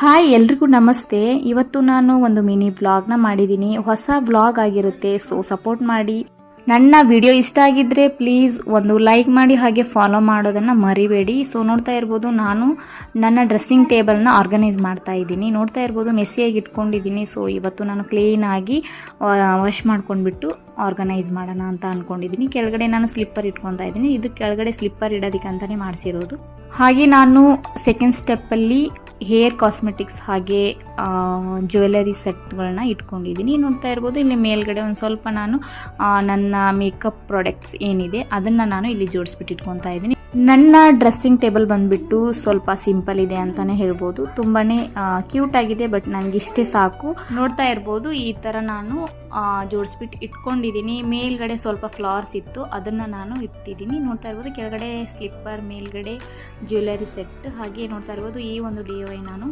Hi ಎಲ್ರಿಗೂ ನಮಸ್ತೆ. ಇವತ್ತು ನಾನು ಒಂದು ಮಿನಿ ವ್ಲಾಗ್ನ ಮಾಡಿದ್ದೀನಿ. ಹೊಸ ವ್ಲಾಗ್ ಆಗಿರುತ್ತೆ, ಸೊ ಸಪೋರ್ಟ್ ಮಾಡಿ. ನನ್ನ ವಿಡಿಯೋ ಇಷ್ಟ ಆಗಿದ್ರೆ ಪ್ಲೀಸ್ ಒಂದು ಲೈಕ್ ಮಾಡಿ, ಹಾಗೆ ಫಾಲೋ ಮಾಡೋದನ್ನು ಮರಿಬೇಡಿ. ಸೊ ನೋಡ್ತಾ ಇರ್ಬೋದು, ನಾನು ನನ್ನ ಡ್ರೆಸ್ಸಿಂಗ್ ಟೇಬಲ್ನ ಆರ್ಗನೈಸ್ ಮಾಡ್ತಾ ಇದ್ದೀನಿ. ನೋಡ್ತಾ ಇರ್ಬೋದು, ಮೆಸ್ಸಿಯಾಗಿ ಇಟ್ಕೊಂಡಿದ್ದೀನಿ. ಸೊ ಇವತ್ತು ನಾನು ಕ್ಲೀನಾಗಿ ವಾಶ್ ಮಾಡ್ಕೊಂಡ್ಬಿಟ್ಟು ಆರ್ಗನೈಸ್ ಮಾಡೋಣ ಅಂತ ಅಂದ್ಕೊಂಡಿದ್ದೀನಿ. ಕೆಳಗಡೆ ನಾನು ಸ್ಲಿಪ್ಪರ್ ಇಟ್ಕೊತಾ ಇದ್ದೀನಿ. ಇದು ಕೆಳಗಡೆ ಸ್ಲಿಪ್ಪರ್ ಇಡೋದಕ್ಕೆ ಅಂತಲೇ ಮಾಡಿಸಿರೋದು. ಹಾಗೆ ನಾನು ಸೆಕೆಂಡ್ ಸ್ಟೆಪ್ಪಲ್ಲಿ ಹೇರ್ ಕಾಸ್ಮೆಟಿಕ್ಸ್ ಹಾಗೆ ಜ್ಯುವೆಲರಿ ಸೆಟ್ಗಳನ್ನ ಇಟ್ಕೊಂಡಿದ್ದೀನಿ. ನೋಡ್ತಾ ಇರ್ಬೋದು, ಇಲ್ಲಿ ಮೇಲ್ಗಡೆ ಒಂದು ಸ್ವಲ್ಪ ನಾನು ನನ್ನ ಮೇಕಪ್ ಪ್ರಾಡಕ್ಟ್ಸ್ ಏನಿದೆ ಅದನ್ನು ನಾನು ಇಲ್ಲಿ ಜೋಡಿಸ್ಬಿಟ್ಟು ಇಟ್ಕೊತಾ ಇದ್ದೀನಿ. ನನ್ನ ಡ್ರೆಸ್ಸಿಂಗ್ ಟೇಬಲ್ ಬಂದುಬಿಟ್ಟು ಸ್ವಲ್ಪ ಸಿಂಪಲ್ ಇದೆ ಅಂತಲೇ ಹೇಳ್ಬೋದು. ತುಂಬಾ ಕ್ಯೂಟ್ ಆಗಿದೆ, ಬಟ್ ನನಗೆ ಇಷ್ಟೇ ಸಾಕು. ನೋಡ್ತಾ ಇರ್ಬೋದು, ಈ ಥರ ನಾನು ಜೋಡಿಸ್ಬಿಟ್ಟು ಇಟ್ಕೊಂಡಿದ್ದೀನಿ. ಮೇಲ್ಗಡೆ ಸ್ವಲ್ಪ ಫ್ಲವರ್ಸ್ ಇತ್ತು, ಅದನ್ನು ನಾನು ಇಟ್ಟಿದ್ದೀನಿ. ನೋಡ್ತಾ ಇರ್ಬೋದು, ಕೆಳಗಡೆ ಸ್ಲಿಪ್ಪರ್, ಮೇಲ್ಗಡೆ ಜ್ಯುವೆಲರಿ ಸೆಟ್. ಹಾಗೆ ನೋಡ್ತಾ ಇರ್ಬೋದು, ಈ ಒಂದು DIY ನಾನು